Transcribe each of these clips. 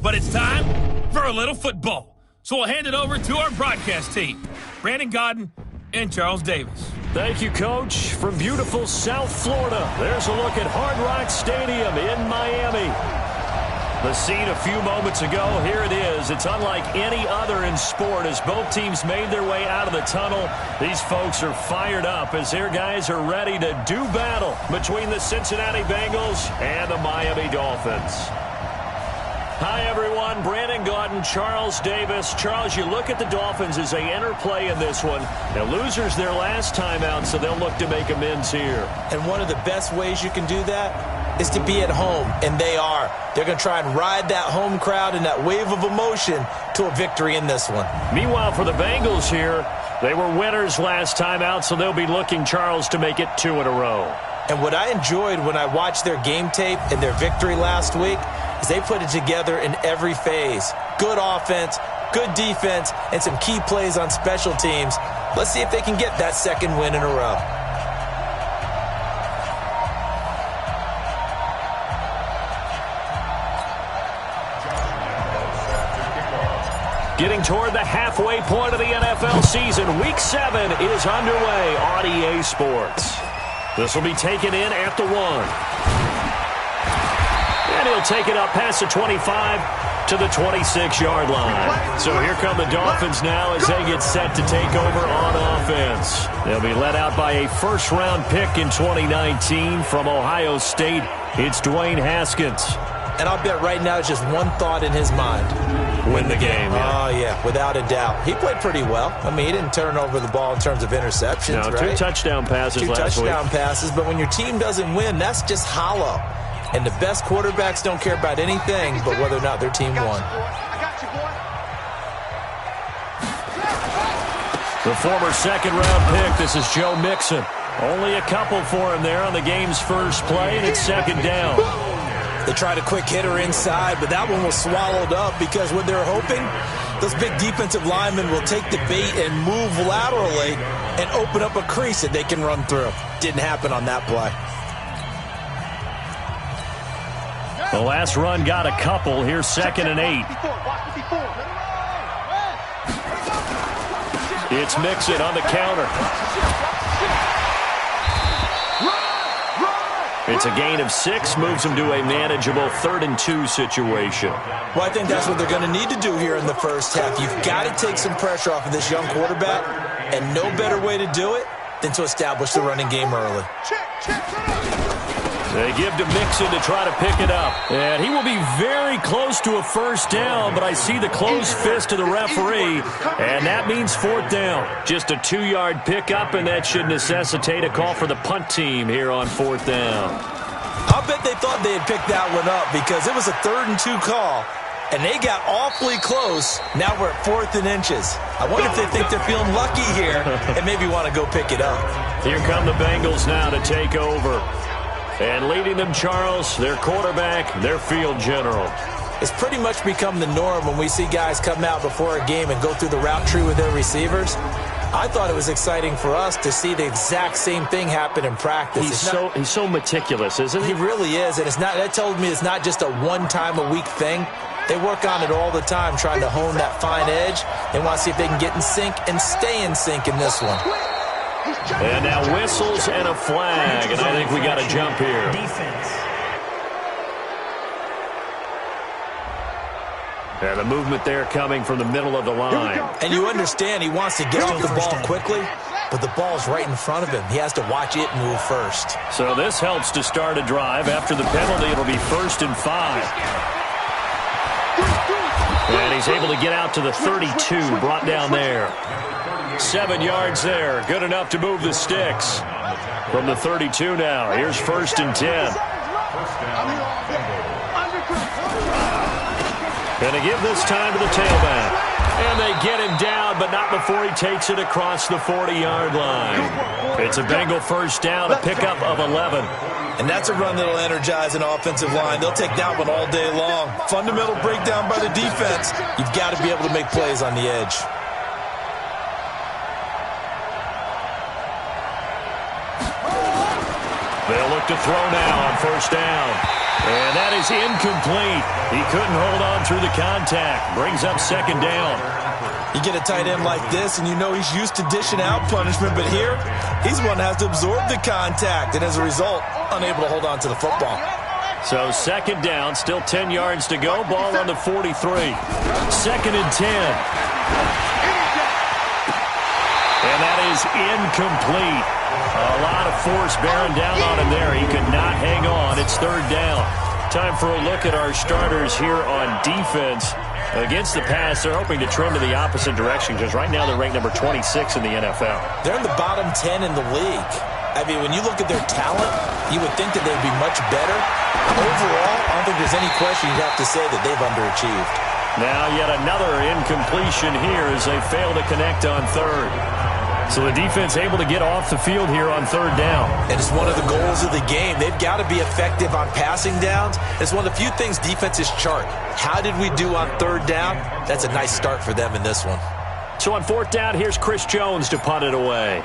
but it's time for a little football. So we'll hand it over to our broadcast team, Brandon Gaudin and Charles Davis. Thank you, Coach. From beautiful South Florida, there's a look at Hard Rock Stadium in Miami. The scene a few moments ago, here it is. It's unlike any other in sport as both teams made their way out of the tunnel. These folks are fired up as their guys are ready to do battle between the Cincinnati Bengals and the Miami Dolphins. Hi, everyone. Brandon Gaudin, Charles Davis. Charles, you look at the Dolphins as they enter play in this one. Now, losers their last time out, so they'll look to make amends here. And one of the best ways you can do that is to be at home, and they are. They're going to try and ride that home crowd and that wave of emotion to a victory in this one. Meanwhile, for the Bengals here, they were winners last time out, so they'll be looking, Charles, to make it 2 in a row. And what I enjoyed when I watched their game tape and their victory last week is they put it together in every phase. Good offense, good defense, and some key plays on special teams. Let's see if they can get that second win in a row. Getting toward the halfway point of the NFL season, Week 7 is underway on EA Sports. This will be taken in at the 1. And he'll take it up past the 25 to the 26-yard line. So here come the Dolphins now as they get set to take over on offense. They'll be led out by a first-round pick in 2019 from Ohio State. It's Dwayne Haskins. And I'll bet right now it's just one thought in his mind. Win the game. Yeah. Oh, yeah, without a doubt. He played pretty well. I mean, he didn't turn over the ball in terms of interceptions, no, right? 2 touchdown passes last week. 2 touchdown passes, but when your team doesn't win, that's just hollow. And the best quarterbacks don't care about anything but whether or not their team won. The former second-round pick, this is Joe Mixon. Only a couple for him there on the game's first play, and it's second down. They tried a quick hitter inside, but that one was swallowed up because what they're hoping, those big defensive linemen will take the bait and move laterally and open up a crease that they can run through. Didn't happen on that play. The last run got a couple. Here's 2nd and 8. It's Mixon on the counter. It's a gain of 6, moves them to a manageable 3rd and 2 situation. Well, I think that's what they're going to need to do here in the first half. You've got to take some pressure off of this young quarterback, and no better way to do it than to establish the running game early. They give to Mixon to try to pick it up. And he will be very close to a first down, but I see the closed fist of the referee, and that means 4th down. Just a 2-yard pickup, and that should necessitate a call for the punt team here on 4th down. I'll bet they thought they had picked that one up because it was a 3rd and 2 call, and they got awfully close. Now we're at 4th and inches. I wonder if they think they're feeling lucky here and maybe want to go pick it up. Here come the Bengals now to take over. And leading them, Charles, their quarterback, their field general. It's pretty much become the norm when we see guys come out before a game and go through the route tree with their receivers. I thought it was exciting for us to see the exact same thing happen in practice. He's so meticulous, isn't he? He really is, and that told me it's not just a one-time-a-week thing. They work on it all the time, trying to hone that fine edge. They want to see if they can get in sync and stay in sync in this one. And now whistles and a flag, and I think we got a jump here. And the movement there coming from the middle of the line. And you understand he wants to get off the ball quickly, but the ball's right in front of him. He has to watch it move first. So this helps to start a drive. After the penalty, it'll be 1st and 5. And he's able to get out to the 32, brought down there. 7 yards there. Good enough to move the sticks. From the 32 now. Here's 1st and 10. And they give this time to the tailback. And they get him down, but not before he takes it across the 40-yard line. It's a Bengal first down, a pickup of 11. And that's a run that'll energize an offensive line. They'll take that one all day long. Fundamental breakdown by the defense. You've got to be able to make plays on the edge. They'll look to throw now on 1st down. And that is incomplete. He couldn't hold on through the contact. Brings up second down. You get a tight end like this, and you know he's used to dishing out punishment, but here, he's one that has to absorb the contact, and as a result, unable to hold on to the football. So second down, still 10 yards to go. Ball on the 43. Second and 10. And that is incomplete. A lot of force bearing down on him there. He could not hang on. It's third down. Time for a look at our starters here on defense. Against the pass, they're hoping to trend to the opposite direction because right now they're ranked number 26 in the NFL. They're in the bottom 10 in the league. I mean, when you look at their talent, you would think that they'd be much better. Overall, I don't think there's any question you'd have to say that they've underachieved. Now yet another incompletion here as they fail to connect on third. So the defense able to get off the field here on third down. And it's one of the goals of the game. They've got to be effective on passing downs. It's one of the few things defenses chart. How did we do on third down? That's a nice start for them in this one. So on fourth down, here's Chris Jones to punt it away.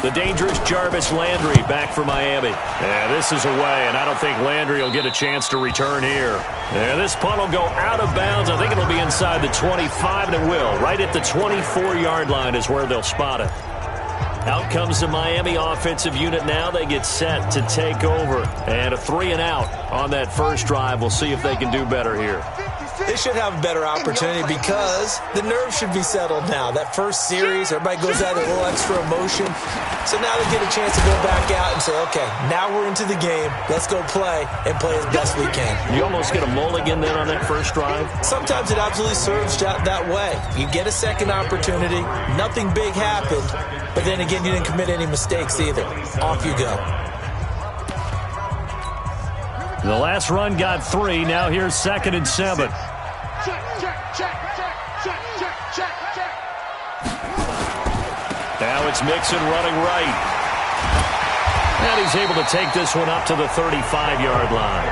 The dangerous Jarvis Landry back for Miami. Yeah, this is away, and I don't think Landry will get a chance to return here. Yeah, this punt will go out of bounds. I think it'll be inside the 25, and it will. Right at the 24-yard line is where they'll spot it. Out comes the Miami offensive unit now. They get set to take over. And a 3-and-out on that first drive. We'll see if they can do better here. They should have a better opportunity because the nerves should be settled now. That first series, everybody goes out with a little extra emotion. So now they get a chance to go back out and say, okay, now we're into the game. Let's go play and play as best we can. You almost get a mulligan then on that first drive? Sometimes it absolutely serves that way. You get a second opportunity. Nothing big happened. But then again, you didn't commit any mistakes either. Off you go. The last run got 3. Now here's second and 7. Now it's Mixon running right. And he's able to take this one up to the 35-yard line.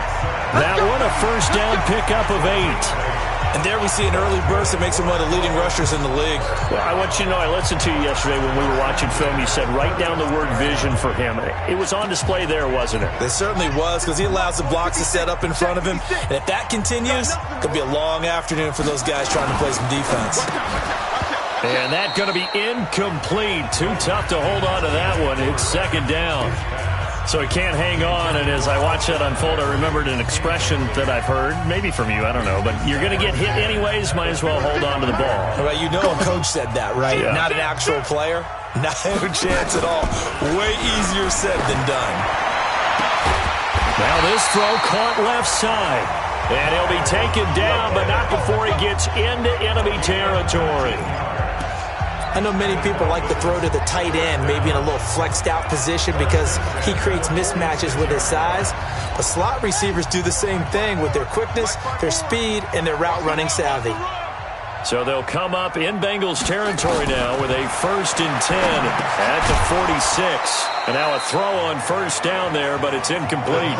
That one a first down pickup of 8. And there we see an early burst that makes him one of the leading rushers in the league. Well, I want you to know, I listened to you yesterday when we were watching film. You said write down the word vision for him. It was on display there, wasn't it? It certainly was, because he allows the blocks to set up in front of him. And if that continues, it could be a long afternoon for those guys trying to play some defense. And that's going to be incomplete. Too tough to hold on to that one. It's second down. So he can't hang on, and as I watched that unfold, I remembered an expression that I've heard, maybe from you, I don't know, but you're going to get hit anyways, might as well hold on to the ball. Well, you know a coach said that, right? Yeah. Not an actual player. Not a chance at all. Way easier said than done. Now this throw caught left side, and he'll be taken down, but not before he gets into enemy territory. I know many people like to throw to the tight end, maybe in a little flexed out position because he creates mismatches with his size. But slot receivers do the same thing with their quickness, their speed, and their route running savvy. So they'll come up in Bengals territory now with a 1st and 10 at the 46. And now a throw on first down there, but it's incomplete.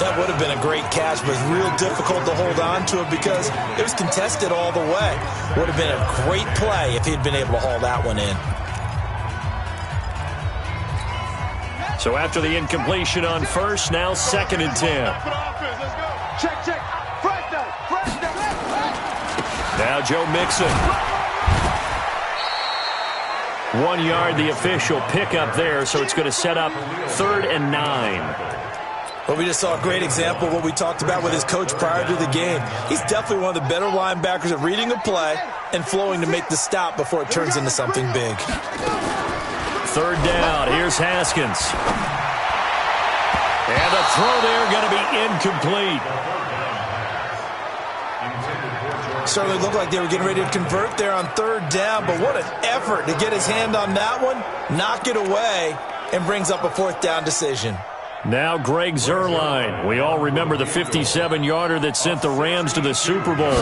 That would have been a great catch, but real difficult to hold on to it because it was contested all the way. Would have been a great play if he'd been able to haul that one in. So after the incompletion on first, now 2nd and 10. Check. Fresh down. Now Joe Mixon. 1 yard, the official pickup there, so it's going to set up 3rd and 9. Well, we just saw a great example of what we talked about with his coach prior to the game. He's definitely one of the better linebackers at reading a play and flowing to make the stop before it turns into something big. 3rd down. Here's Haskins. And the throw there going to be incomplete. Certainly looked like they were getting ready to convert there on 3rd down, but what an effort to get his hand on that one, knock it away, and brings up a 4th down decision. Now Greg Zuerlein. We all remember the 57-yarder that sent the Rams to the Super Bowl.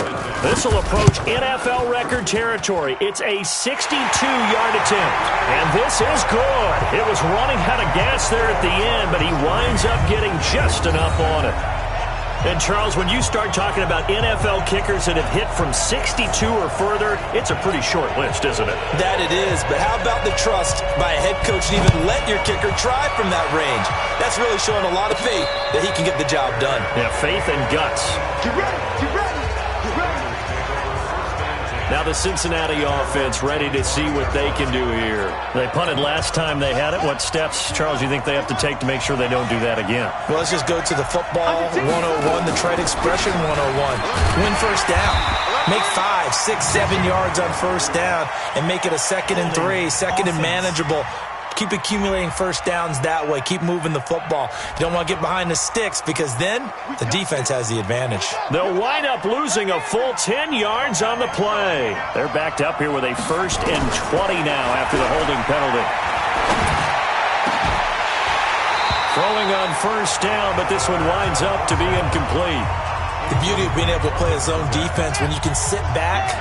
This will approach NFL record territory. It's a 62-yard attempt, and this is good. It was running out of gas there at the end, but he winds up getting just enough on it. And, Charles, when you start talking about NFL kickers that have hit from 62 or further, it's a pretty short list, isn't it? That it is, but how about the trust by a head coach to even let your kicker try from that range? That's really showing a lot of faith that he can get the job done. Yeah, faith and guts. Get ready, get ready, get ready. Now the Cincinnati offense ready to see what they can do here. They punted last time they had it. What steps, Charles, do you think they have to take to make sure they don't do that again? Well, let's just go to the football 101, the trade expression 101. Win first down. Make 5, 6, 7 yards on first down and make it a 2nd and 3, 2nd and manageable. Keep accumulating first downs that way. Keep moving the football. You don't want to get behind the sticks because then the defense has the advantage. They'll wind up losing a full 10 yards on the play. They're backed up here with a 1st and 20 now after the holding penalty. Throwing on first down, but this one winds up to be incomplete. The beauty of being able to play a zone defense when you can sit back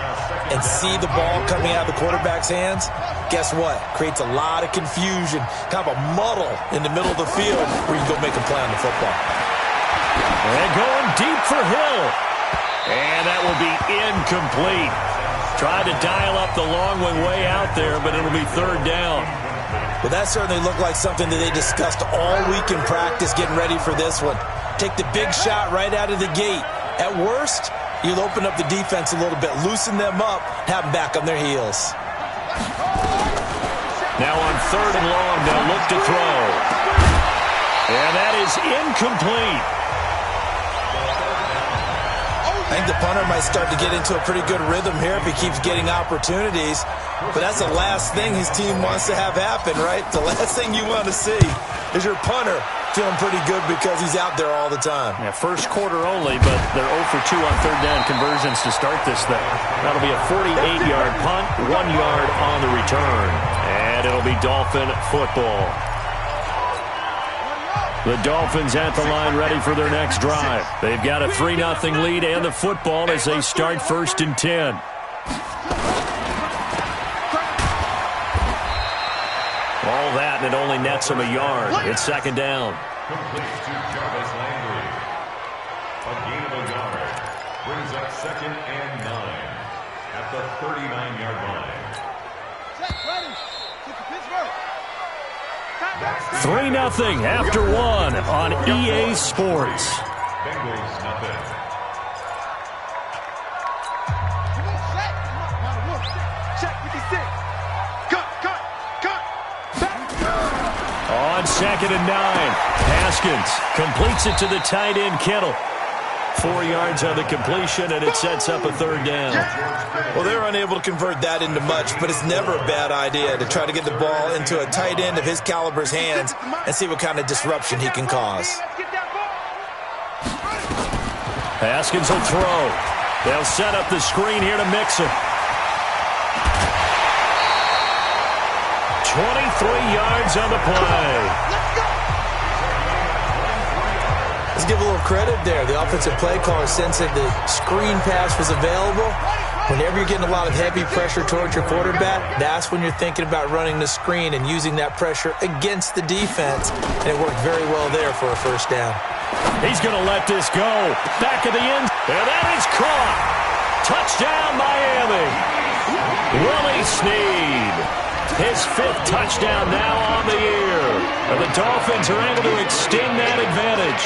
and see the ball coming out of the quarterback's hands, guess what? Creates a lot of confusion, kind of a muddle in the middle of the field where you can go make a play on the football. And going deep for Hill. And that will be incomplete. Tried to dial up the long one way out there, but it'll be 3rd down. Well, that certainly looked like something that they discussed all week in practice getting ready for this one. Take the big shot right out of the gate. At worst, you'll open up the defense a little bit, loosen them up, have them back on their heels. Now on 3rd and long, they'll look to throw. And that is incomplete. I think the punter might start to get into a pretty good rhythm here if he keeps getting opportunities. But that's the last thing his team wants to have happen, right? The last thing you want to see is your punter feeling pretty good because he's out there all the time. Yeah, first quarter only, but they're 0 for 2 on 3rd down conversions to start this thing. That'll be a 48-yard punt, 1 yard on the return. And it'll be Dolphin football. The Dolphins at the line ready for their next drive. They've got a 3-0 lead and the football as they start 1st and 10. All that, and it only nets them a yard. It's 2nd down. Complete to Jarvis Landry. A gain of a yard brings up 2nd and 9 at the 39-yard line. 3-0 after 1 on EA Sports. Bengals nothing. On 2nd and 9, Haskins completes it to the tight end, Kittle. 4 yards on the completion, and it sets up a 3rd down. Well, they were unable to convert that into much, but it's never a bad idea to try to get the ball into a tight end of his caliber's hands and see what kind of disruption he can cause. Haskins will throw. They'll set up the screen here to Mixon. 23 yards on the play. Let's give a little credit there. The offensive play caller sensed that the screen pass was available. Whenever you're getting a lot of heavy pressure towards your quarterback, that's when you're thinking about running the screen and using that pressure against the defense. And it worked very well there for a 1st down. He's going to let this go. Back of the end. And that is caught. Touchdown, Miami. Willie Snead. His 5th touchdown now on the year. And the Dolphins are able to extend that advantage.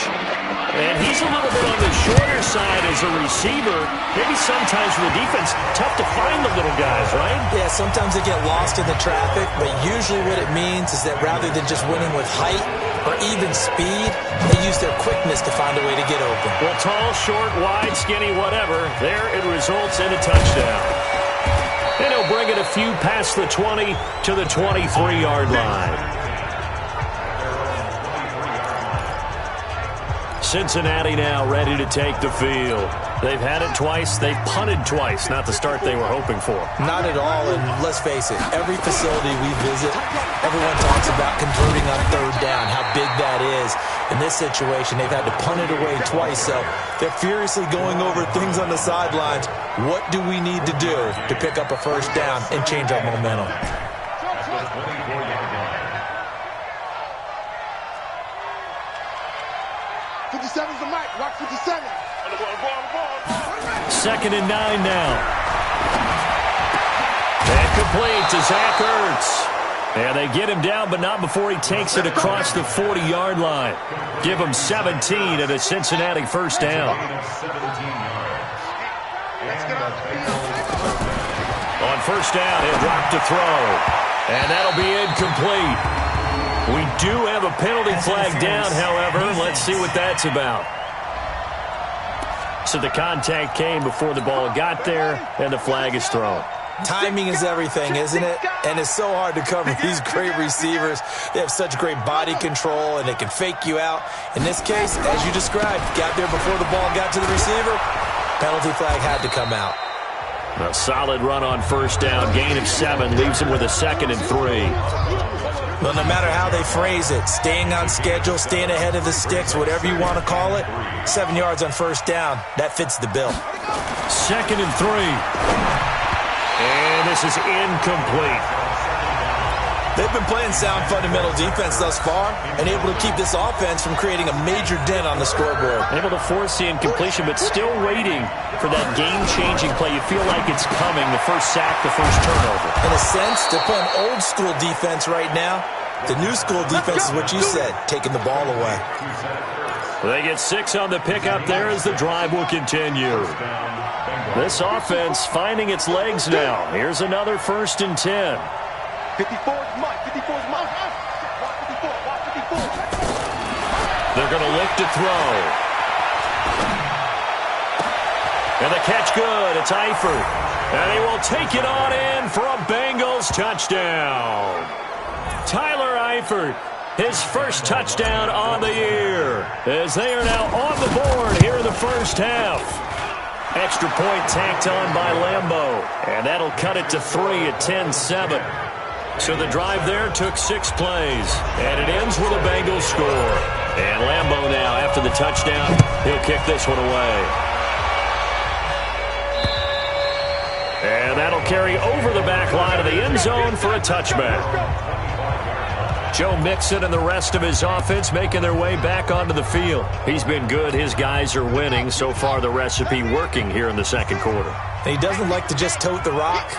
And he's a little bit on the shorter side as a receiver. Maybe sometimes for the defense, tough to find the little guys, right? Yeah, sometimes they get lost in the traffic, but usually what it means is that rather than just winning with height or even speed, they use their quickness to find a way to get open. Well, tall, short, wide, skinny, whatever, there it results in a touchdown. And he'll bring it a few past the 20 to the 23-yard line. Cincinnati now ready to take the field. They've had it twice. They've punted twice. Not the start they were hoping for. Not at all, and let's face it, every facility we visit, everyone talks about converting on 3rd down, how big that is. In this situation, they've had to punt it away twice, so they're furiously going over things on the sidelines. What do we need to do to pick up a 1st down and change our momentum? At the 24-yard line. 57's the mic. Watch 57. 2nd and 9 now. And complete to Zach Ertz. And they get him down, but not before he takes it across the 40-yard line. Give him 17 and a Cincinnati first down. On first down, he'll drop to throw. And that'll be incomplete. We do have a penalty flag down, however. Let's see what that's about. So the contact came before the ball got there, and the flag is thrown. Timing is everything, isn't it? And it's so hard to cover these great receivers. They have such great body control, and they can fake you out. In this case, as you described, got there before the ball got to the receiver. Penalty flag had to come out. A solid run on first down. Gain of 7 leaves him with a 2nd and 3. Well, no matter how they phrase it, staying on schedule, staying ahead of the sticks, whatever you want to call it, 7 yards on first down, that fits the bill. 2nd and 3. And this is incomplete. They've been playing sound fundamental defense thus far and able to keep this offense from creating a major dent on the scoreboard. Able to force the incompletion, but still waiting for that game-changing play. You feel like it's coming, the first sack, the first turnover. In a sense, they're playing old-school defense right now. The new-school defense is what you said, taking the ball away. They get 6 on the pickup there as the drive will continue. This offense finding its legs now. Here's another 1st and 10. 54 is mine. 54 is mine. Watch 54. Watch 54. They're going to look to throw. And the catch good. It's Eifert. And he will take it on in for a Bengals touchdown. Tyler Eifert, his first touchdown on the year, as they are now on the board here in the first half. Extra point tacked on by Lambeau. And that'll cut it to 3 at 10-7. So the drive there took 6 plays, and it ends with a Bengals score. And Lambeau now, after the touchdown, he'll kick this one away. And that'll carry over the back line of the end zone for a touchback. Joe Mixon and the rest of his offense making their way back onto the field. He's been good. His guys are winning. So far, the recipe working here in the second quarter. He doesn't like to just tote the rock.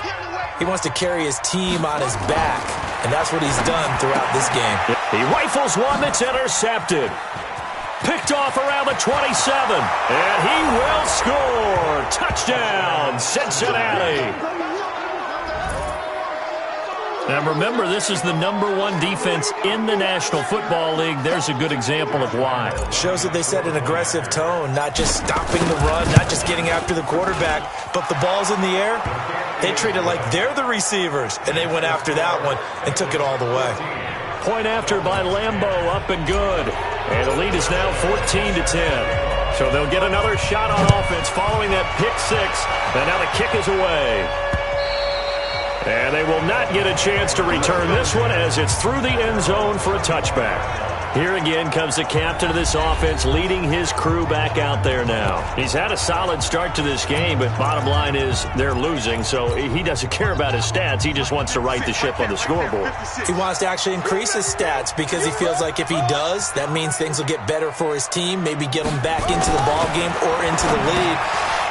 He wants to carry his team on his back, and that's what he's done throughout this game. He rifles one that's intercepted. Picked off around the 27, and he will score. Touchdown, Cincinnati. And remember, this is the #1 defense in the National Football League. There's a good example of why. Shows that they set an aggressive tone, not just stopping the run, not just getting after the quarterback, but the ball's in the air. They treat it like they're the receivers, and they went after that one and took it all the way. Point after by Lambeau, up and good. And the lead is now 14-10. So they'll get another shot on offense following that pick 6. And now the kick is away. And they will not get a chance to return this one as it's through the end zone for a touchback. Here again comes the captain of this offense leading his crew back out there now. He's had a solid start to this game, but bottom line is they're losing, so he doesn't care about his stats. He just wants to right the ship on the scoreboard. He wants to actually increase his stats because he feels like if he does, that means things will get better for his team, maybe get him back into the ball game or into the lead.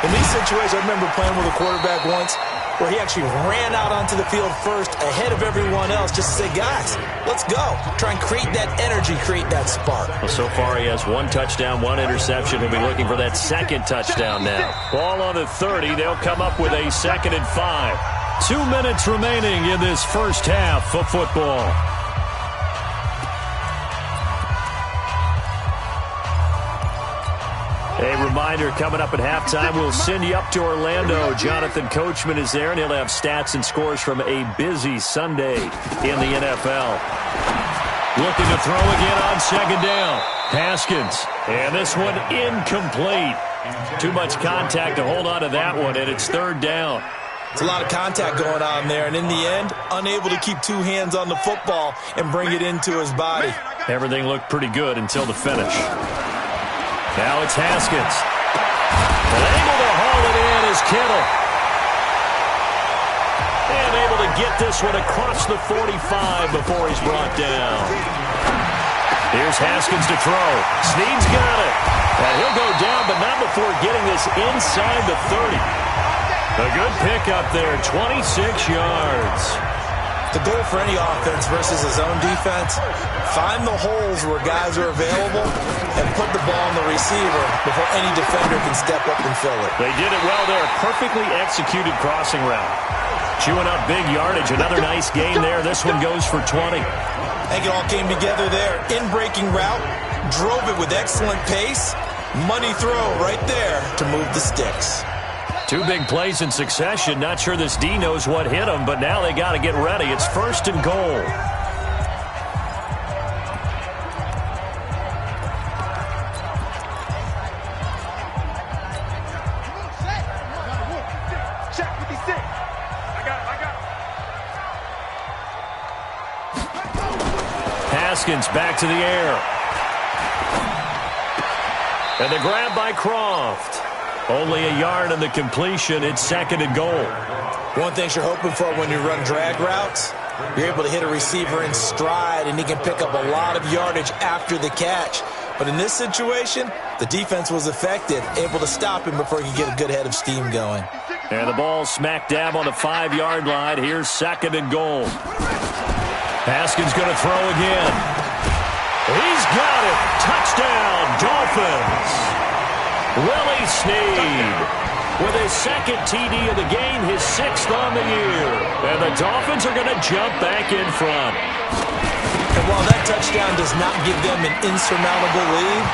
In these situations, I remember playing with a quarterback once where he actually ran out onto the field first ahead of everyone else just to say, guys, let's go. Try and create that energy, create that spark. Well, so far he has 1 touchdown, 1 interception. He'll be looking for that 2nd touchdown now. Ball on the 30. They'll come up with a 2nd and 5. 2 minutes remaining in this first half of football. A reminder, coming up at halftime, we'll send you up to Orlando. Jonathan Coachman is there, and he'll have stats and scores from a busy Sunday in the NFL. Looking to throw again on 2nd down. Haskins, and this one incomplete. Too much contact to hold on to that one, and it's 3rd down. It's a lot of contact going on there, and in the end, unable to keep 2 hands on the football and bring it into his body. Everything looked pretty good until the finish. Now it's Haskins. And able to haul it in is Kittle. And able to get this one across the 45 before he's brought down. Here's Haskins to throw. Snead's got it. And he'll go down, but not before getting this inside the 30. A good pickup there, 26 yards. The goal for any offense versus a zone defense, find the holes where guys are available and put the ball on the receiver before any defender can step up and fill it. They did it well there. Perfectly executed crossing route. Chewing up big yardage. Another nice gain there. This one goes for 20. I think it all came together there. In-breaking route, drove it with excellent pace. Money throw right there to move the sticks. Two big plays in succession. Not sure this D knows what hit him, but now they got to get ready. It's 1st and goal. Check 56. I got it. Haskins back to the air. And the grab by Croft. Only a yard on the completion. It's 2nd and goal. One thing you're hoping for when you run drag routes, you're able to hit a receiver in stride, and he can pick up a lot of yardage after the catch. But in this situation, the defense was effective, able to stop him before he could get a good head of steam going. And the ball smack dab on the 5-yard line. Here's 2nd and goal. Haskins going to throw again. He's got it. Touchdown, Dolphins. Willie Snead with his 2nd TD of the game, his 6th on the year. And the Dolphins are going to jump back in front. And while that touchdown does not give them an insurmountable lead,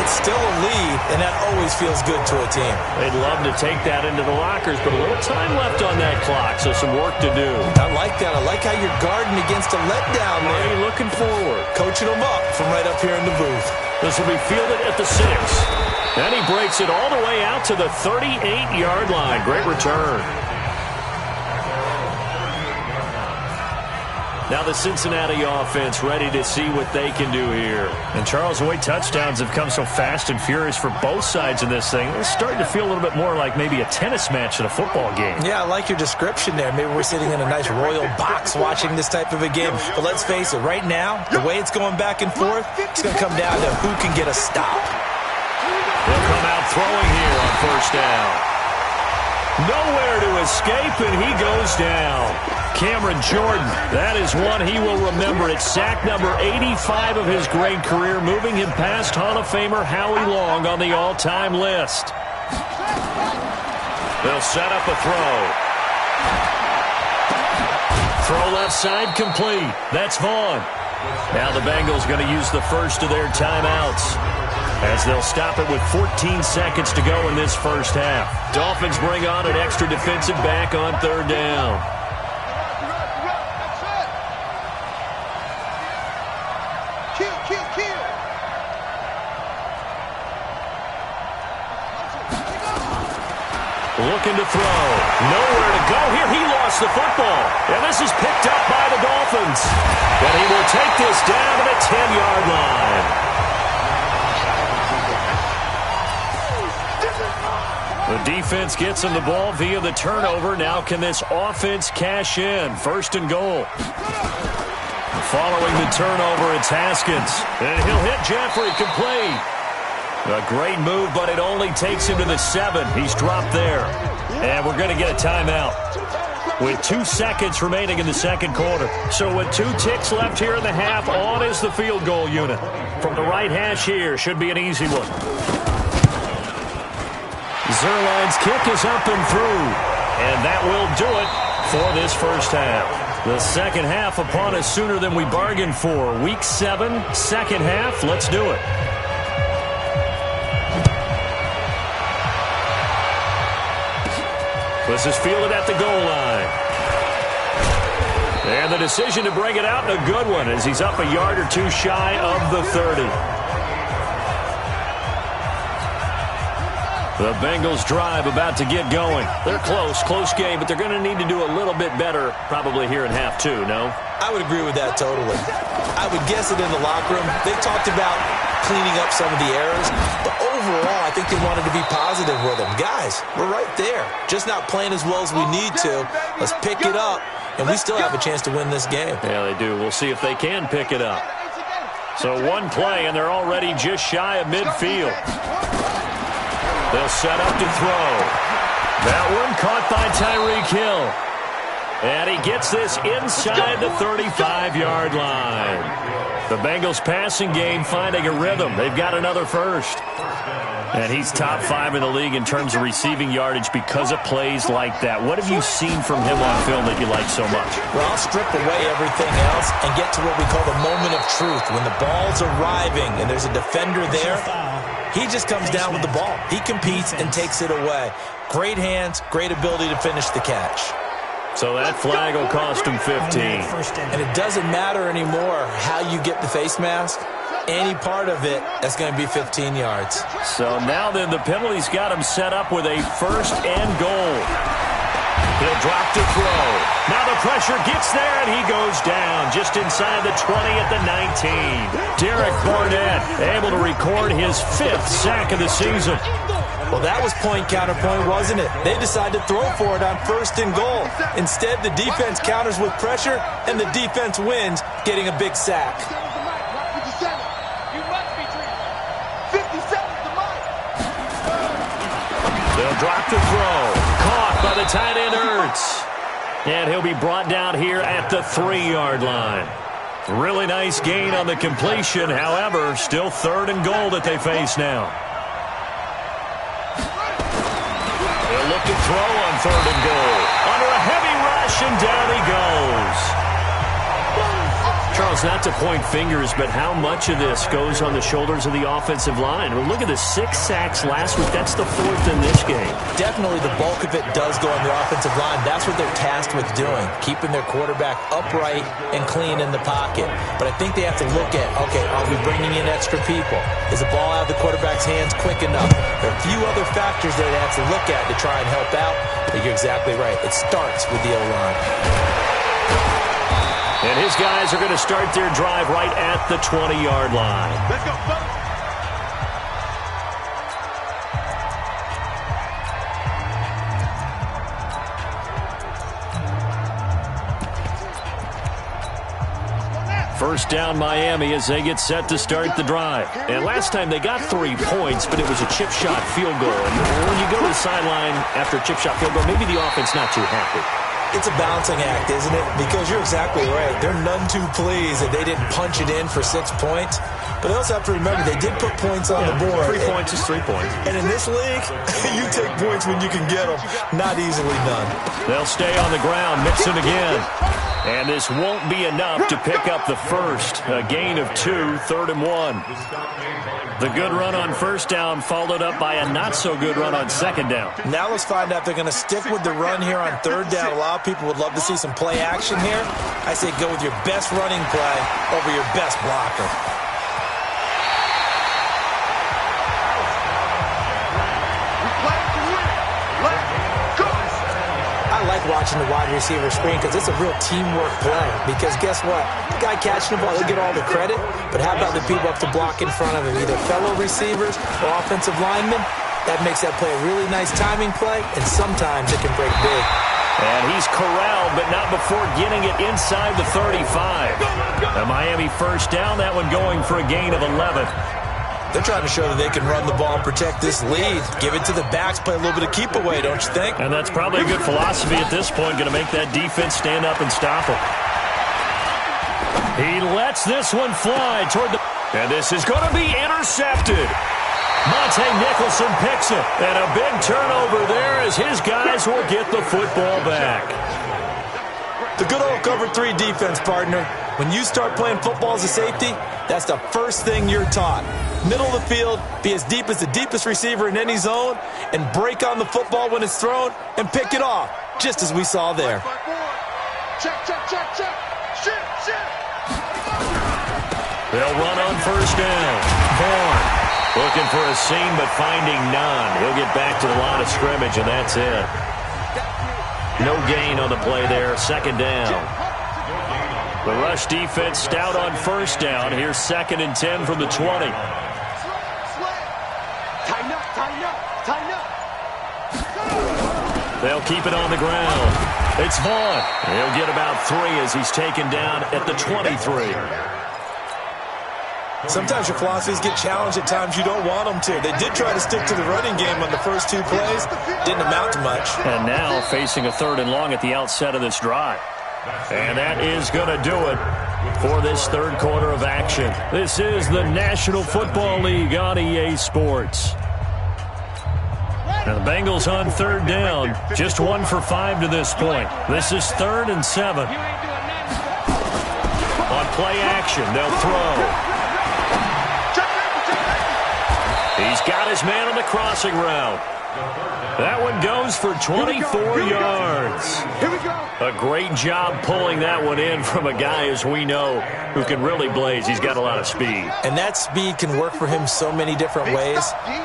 it's still a lead, and that always feels good to a team. They'd love to take that into the lockers, but a little time left on that clock, so some work to do. I like that. I like how you're guarding against a letdown there. Hey, looking forward. Coaching them up from right up here in the booth. This will be fielded at the 6. And he breaks it all the way out to the 38-yard line. Great return. Now the Cincinnati offense ready to see what they can do here. And Charles, the way touchdowns have come so fast and furious for both sides in this thing, it's starting to feel a little bit more like maybe a tennis match at a football game. Yeah, I like your description there. Maybe we're sitting in a nice royal box watching this type of a game. But let's face it, right now, the way it's going back and forth, it's going to come down to who can get a stop. They'll come out throwing here on 1st down. Nowhere to escape, and he goes down. Cameron Jordan, that is one he will remember. It's sack number 85 of his great career, moving him past Hall of Famer Howie Long on the all-time list. They'll set up a throw. Throw left side complete. That's Vaughn. Now the Bengals going to use the first of their timeouts, as they'll stop it with 14 seconds to go in this first half. Dolphins bring on an extra defensive back on 3rd down. Looking to throw. Nowhere to go here. He lost the football. And this is picked up by the Dolphins. And he will take this down to the 10-yard line. The defense gets him the ball via the turnover. Now can this offense cash in? 1st and goal. Following the turnover, it's Haskins. And he'll hit Jeffrey complete. A great move, but it only takes him to the 7. He's dropped there. And we're going to get a timeout with 2 seconds remaining in the 2nd quarter. So with 2 ticks left here in the half, on is the field goal unit. From the right hash here, should be an easy one. Zuerlein's kick is up and through. And that will do it for this first half. The second half upon us sooner than we bargained for. Week 7, 2nd half. Let's do it. This is fielded at the goal line. And the decision to bring it out, a good one, as he's up a yard or 2 shy of the 30. The Bengals drive about to get going. They're close game, but they're going to need to do a little bit better probably here in half 2, no? I would agree with that totally. I would guess it in the locker room. They talked about cleaning up some of the errors, but overall, I think they wanted to be positive with them. Guys, we're right there. Just not playing as well as we need to. Let's pick it up, and we still have a chance to win this game. Yeah, they do. We'll see if they can pick it up. So one play, and they're already just shy of midfield. They'll set up to throw. That one caught by Tyreek Hill. And he gets this inside the 35-yard line. The Bengals passing game finding a rhythm. They've got another first. And he's top 5 in the league in terms of receiving yardage because of plays like that. What have you seen from him on film that you like so much? Well, I'll strip away everything else and get to what we call the moment of truth. When the ball's arriving and there's a defender there, he just comes down with the ball. He competes and takes it away. Great hands, great ability to finish the catch. So that flag will cost him 15. And it doesn't matter anymore how you get the face mask. Any part of it, that's going to be 15 yards. So now then the penalty's got him set up with a first and goal. He'll drop to throw. Now the pressure gets there, and he goes down just inside the 20 at the 19. Derek Barnett able to record his 5th sack of the season. Well, that was point counterpoint, wasn't it? They decided to throw for it on first and goal. Instead, the defense counters with pressure, and the defense wins, getting a big sack. They'll drop to throw. Caught by the tight end, Ertz. And he'll be brought down here at the 3-yard line. Really nice gain on the completion. However, still 3rd and goal that they face now. They'll look to throw on 3rd and goal. Under a heavy rush, and down he goes. Charles, not to point fingers, but how much of this goes on the shoulders of the offensive line? Well, look at the 6 sacks last week. That's the 4th in this game. Definitely the bulk of it does go on the offensive line. That's what they're tasked with doing, keeping their quarterback upright and clean in the pocket. But I think they have to look at, okay, are we bringing in extra people? Is the ball out of the quarterback's hands quick enough? There are a few other factors there they have to look at to try and help out. But you're exactly right. It starts with the O-line. And his guys are going to start their drive right at the 20-yard line. Let's go, fellas. First down Miami as they get set to start the drive. And last time they got 3 points, but it was a chip shot field goal. And when you go to the sideline after a chip shot field goal, maybe the offense not too happy. It's a balancing act, isn't it? Because you're exactly right. They're none too pleased that they didn't punch it in for 6 points. But they also have to remember they did put points on the board. 3 points is 3 points. And in this league, you take points when you can get them. Not easily done. They'll stay on the ground. Mixon again. And this won't be enough to pick up the first. A gain of 2, 3rd and 1. The good run on first down followed up by a not-so-good run on second down. Now let's find out if they're going to stick with the run here on 3rd down. A lot of people would love to see some play action here. I say go with your best running play over your best blocker. I like watching the wide receiver screen because it's a real teamwork play. Because guess what? The guy catching the ball, he'll get all the credit. But how about the people up to block in front of him? Either fellow receivers or offensive linemen. That makes that play a really nice timing play, and sometimes it can break big. And he's corralled, but not before getting it inside the 35. A Miami first down, that one going for a gain of 11. They're trying to show that they can run the ball and protect this lead. Give it to the backs, play a little bit of keep away, don't you think? And that's probably a good philosophy at this point, going to make that defense stand up and stop him. He lets this one fly toward the... And this is going to be intercepted. Monte Nicholson picks it. And a big turnover there as his guys will get the football back. The good old cover 3 defense, partner. When you start playing football as a safety, that's the first thing you're taught. Middle of the field, be as deep as the deepest receiver in any zone, and break on the football when it's thrown, and pick it off, just as we saw there. Check, check, check, check. Shit. They'll run on first down. Bourne looking for a seam, but finding none. He'll get back to the line of scrimmage, and that's it. No gain on the play there. Second down. The rush defense stout on first down. Here's 2nd and 10 from the 20. Tighten up. They'll keep it on the ground. It's Vaughn. He'll get about 3 as he's taken down at the 23. Sometimes your philosophies get challenged at times you don't want them to. They did try to stick to the running game on the first 2 plays. Didn't amount to much. And now facing a 3rd and long at the outset of this drive. And that is going to do it for this 3rd quarter of action. This is the National Football League on EA Sports. Now the Bengals on 3rd down. Just 1 for 5 to this point. This is 3rd and 7. On play action, they'll throw. He's got his man on the crossing route. That one goes for 24 yards. A great job pulling that one in from a guy, as we know, who can really blaze. He's got a lot of speed. And that speed can work for him so many different ways.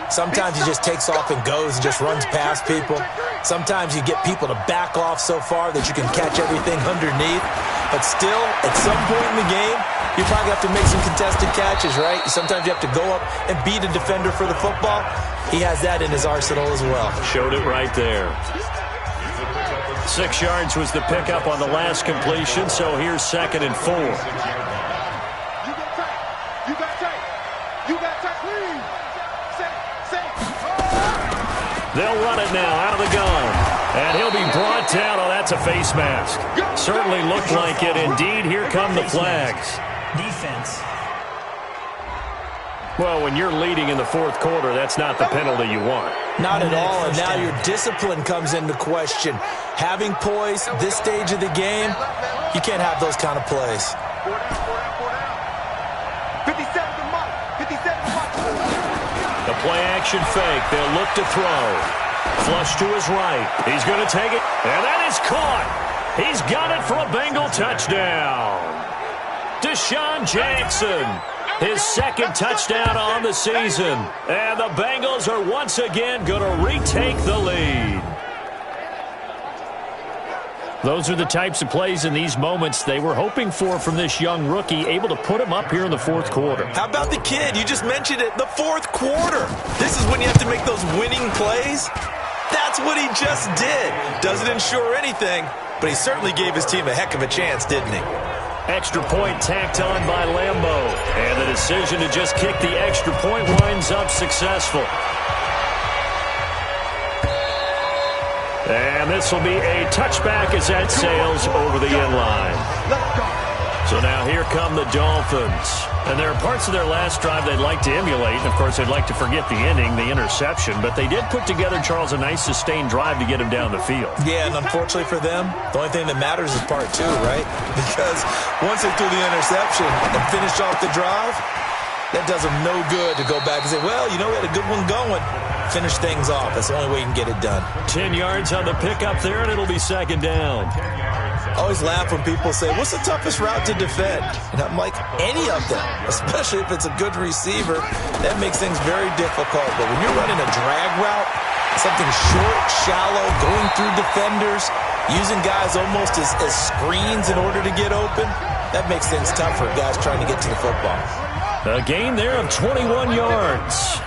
Sometimes he just takes off and goes and just runs past people. Sometimes you get people to back off so far that you can catch everything underneath. But still, at some point in the game, you probably have to make some contested catches, right? Sometimes you have to go up and beat a defender for the football. He has that in his arsenal as well. Showed it right there. 6 yards was the pickup on the last completion, so here's 2nd and 4. They'll run it now out of the gun. And he'll be brought down. Oh, that's a face mask. Certainly looked like it. Indeed, here come the flags. Defense. Well, when you're leading in the 4th quarter, that's not the penalty you want. Not at all, and now your discipline comes into question. Having poise this stage of the game, you can't have those kind of plays. 57 to Mike. 57 to Mike. The play action fake. They'll look to throw. Flush to his right. He's going to take it, and that is caught. He's got it for a Bengal touchdown. Deshaun Jackson, his 2nd touchdown on the season. And the Bengals are once again going to retake the lead. Those are the types of plays in these moments they were hoping for from this young rookie, able to put him up here in the 4th quarter. How about the kid? You just mentioned it, the 4th quarter. This is when you have to make those winning plays. That's what he just did. Doesn't ensure anything, but he certainly gave his team a heck of a chance, didn't he? Extra point tacked on by Lambeau. And the decision to just kick the extra point winds up successful. And this will be a touchback as that sails over the end line. So now here come the Dolphins. And there are parts of their last drive they'd like to emulate. And, of course, they'd like to forget the ending, the interception. But they did put together, Charles, a nice sustained drive to get him down the field. Yeah, and unfortunately for them, the only thing that matters is part 2, right? Because once they threw the interception and finished off the drive, that does them no good to go back and say, well, you know, we had a good one going. Finish things off. That's the only way you can get it done. 10 yards on the pickup there, and it'll be 2nd down. I always laugh when people say, what's the toughest route to defend? And I'm like, any of them, especially if it's a good receiver. That makes things very difficult. But when you're running a drag route, something short, shallow, going through defenders, using guys almost as screens in order to get open, that makes things tough for guys trying to get to the football. A gain there of 21 yards.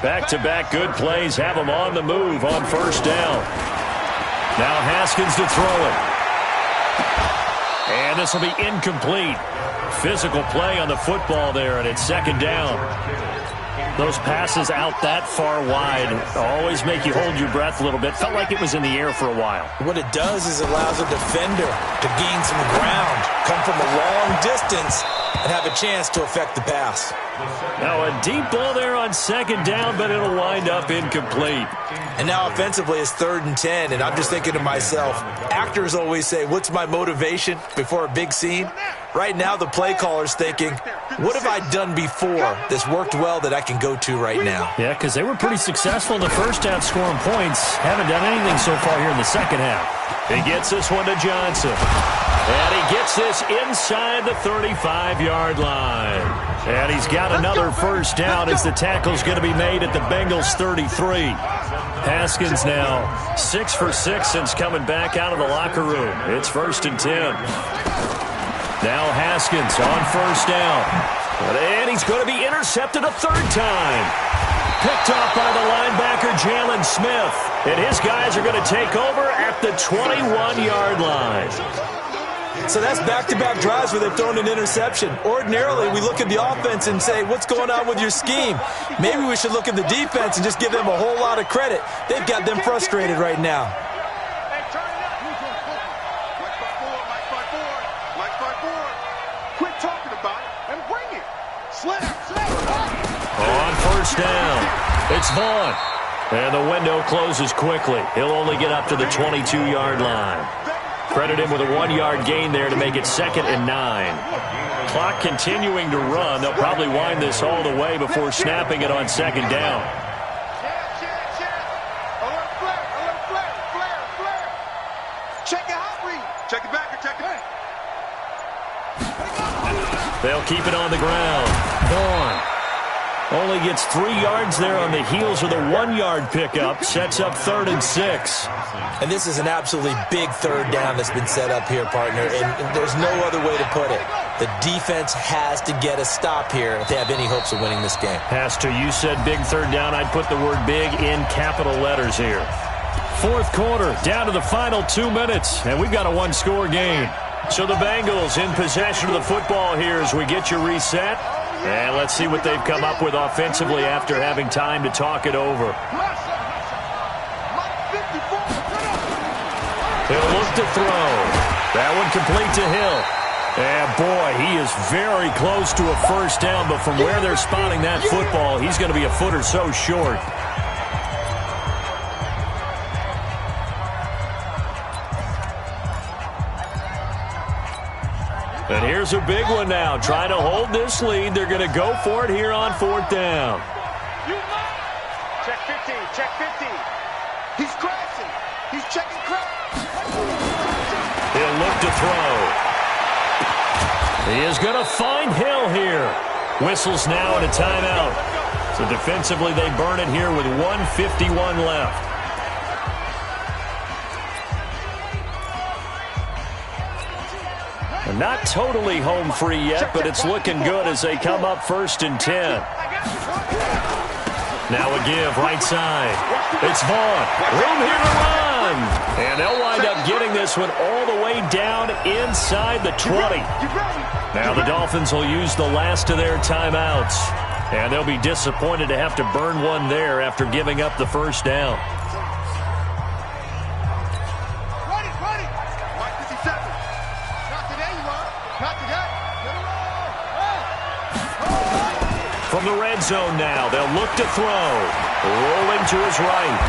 Back-to-back good plays have them on the move on 1st down. Now Haskins to throw it. And this will be incomplete. Physical play on the football there, and it's 2nd down. Those passes out that far wide always make you hold your breath a little bit. Felt like it was in the air for a while. What it does is it allows a defender to gain some ground, come from a long distance, and have a chance to affect the pass. Now a deep ball there on 2nd down, but it'll wind up incomplete. And now offensively it's 3rd and 10, and I'm just thinking to myself, actors always say, what's my motivation before a big scene? Right now the play caller's thinking, what have I done before that's worked well that I can go to right now? Yeah, because they were pretty successful in the first half scoring points. Haven't done anything so far here in the second half. He gets this one to Johnson. And he gets this inside the 35-yard line. And he's got another first down as the tackle's going to be made at the Bengals 33. Haskins now 6 for 6 since coming back out of the locker room. It's 1st and 10. Now Haskins on 1st down. And he's going to be intercepted a 3rd time. Picked off by the linebacker, Jalen Smith. And his guys are going to take over at the 21-yard line. So that's back-to-back drives where they've thrown an interception. Ordinarily, we look at the offense and say, what's going on with your scheme? Maybe we should look at the defense and just give them a whole lot of credit. They've got them frustrated right now. Quit talking about it and bring it. Slap. On first down, it's Vaughn. And the window closes quickly. He'll only get up to the 22-yard line. Credit him with a 1-yard gain there to make it 2nd and 9. Clock continuing to run. They'll probably wind this all the way before snapping it on 2nd down. Check it out, Reed. Check it back or check it back. They'll keep it on the ground. Vaughn only gets 3 yards there on the heels of the 1-yard pickup. Sets up 3rd and 6. And this is an absolutely big 3rd down that's been set up here, partner. And there's no other way to put it. The defense has to get a stop here if they have any hopes of winning this game. Has to. You said big 3rd down. I'd put the word big in capital letters here. 4th quarter, down to the final 2 minutes. And we've got a 1-score game. So the Bengals in possession of the football here as we get you reset. And let's see what they've come up with offensively after having time to talk it over. He'll look to throw. That one complete to Hill. And boy, he is very close to a first down, but from where they're spotting that football, he's going to be a foot or so short. And here's a big one now. Trying to hold this lead. They're going to go for it here on 4th down. Check 15. Check 15. He's crashing. He's checking crash. He'll look to throw. He is going to find Hill here. Whistles now and a timeout. So defensively they burn it here with 1:51 left. Not totally home free yet, but it's looking good as they come up 1st and 10. Now a give, right side. It's Vaughn. Room here to run. And they'll wind up getting this one all the way down inside the 20. Now the Dolphins will use the last of their timeouts. And they'll be disappointed to have to burn one there after giving up the first down. From the red zone now, they'll look to throw. Rolling to his right.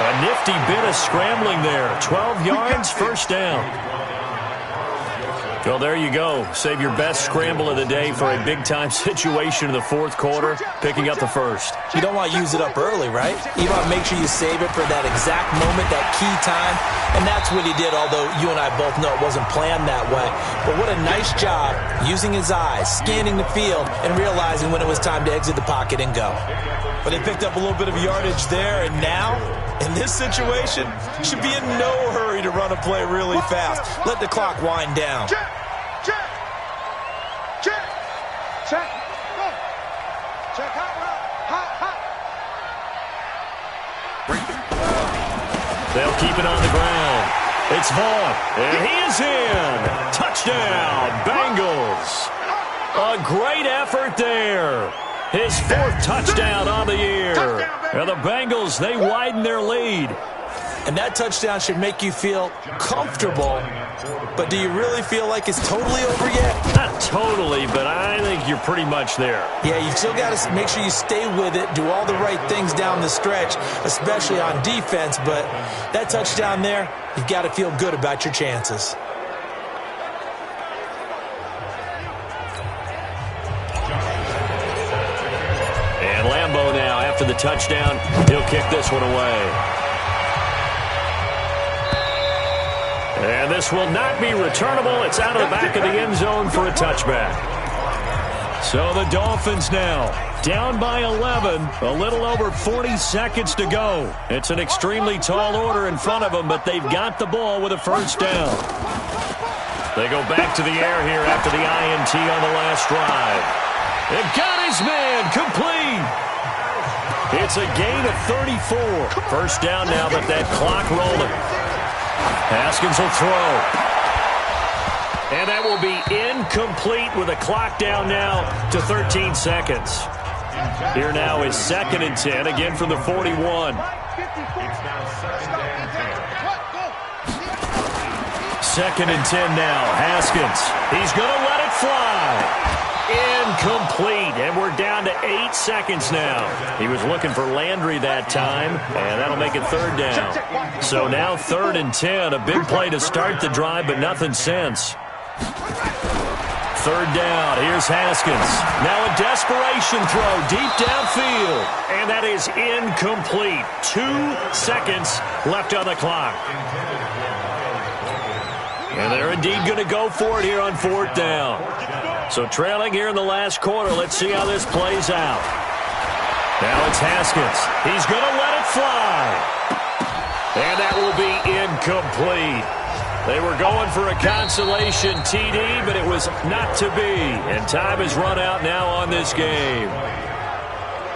A nifty bit of scrambling there. 12 yards, first down. Well, there you go. Save your best scramble of the day for a big-time situation in the 4th quarter, picking up the first. You don't want to use it up early, right? You want to make sure you save it for that exact moment, that key time. And that's what he did, although you and I both know it wasn't planned that way. But what a nice job using his eyes, scanning the field, and realizing when it was time to exit the pocket and go. But they picked up a little bit of yardage there, and now, in this situation, should be in no hurry to run a play really fast. Let the clock wind down. Check. Go. Check hot. They'll keep it on the ground. It's Vaughn, and he is in. Touchdown, Bengals. A great effort there. His 4th touchdown on the year. And the Bengals, they widen their lead. And that touchdown should make you feel comfortable. But do you really feel like it's totally over yet? Not totally, but I think you're pretty much there. Yeah, you've still got to make sure you stay with it, do all the right things down the stretch, especially on defense. But that touchdown there, you've got to feel good about your chances. And Lambeau now, after the touchdown, he'll kick this one away. And this will not be returnable. It's out of the back of the end zone for a touchback. So the Dolphins now down by 11, a little over 40 seconds to go. It's an extremely tall order in front of them, but they've got the ball with a first down. They go back to the air here after the INT on the last drive. They've got his man complete. It's a gain of 34. First down now, but that clock rolling. Haskins will throw. And that will be incomplete with a clock down now to 13 seconds. Here now is 2nd and 10, again from the 41. 2nd and 10 now. Haskins. He's going to let it fly. Incomplete, and we're down to 8 seconds now. He was looking for Landry that time, and that'll make it 3rd down. So now 3rd and 10, a big play to start the drive, but nothing since. 3rd down, here's Haskins. Now a desperation throw deep downfield, and that is incomplete. 2 seconds left on the clock. And they're indeed going to go for it here on 4th down. So trailing here in the last quarter. Let's see how this plays out. Now it's Haskins. He's going to let it fly. And that will be incomplete. They were going for a consolation TD, but it was not to be. And time has run out now on this game.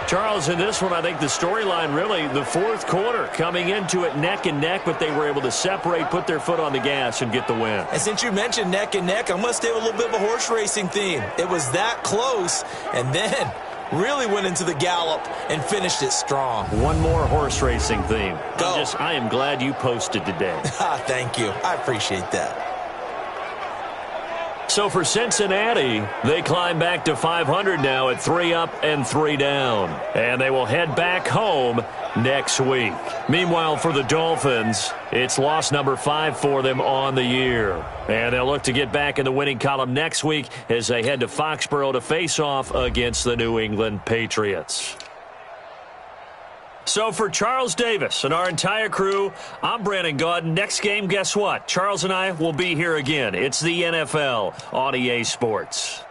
Charles, in this one, I think the storyline really, the 4th quarter, coming into it neck and neck, but they were able to separate, put their foot on the gas, and get the win. And since you mentioned neck and neck, I'm going to stay with a little bit of a horse racing theme. It was that close, and then really went into the gallop and finished it strong. One more horse racing theme. Go. I am glad you posted today. Thank you. I appreciate that. So for Cincinnati, they climb back to 500 now at 3 up and 3 down. And they will head back home next week. Meanwhile, for the Dolphins, it's loss number 5 for them on the year. And they'll look to get back in the winning column next week as they head to Foxborough to face off against the New England Patriots. So for Charles Davis and our entire crew, I'm Brandon Gaudin. Next game, guess what? Charles and I will be here again. It's the NFL on EA Sports.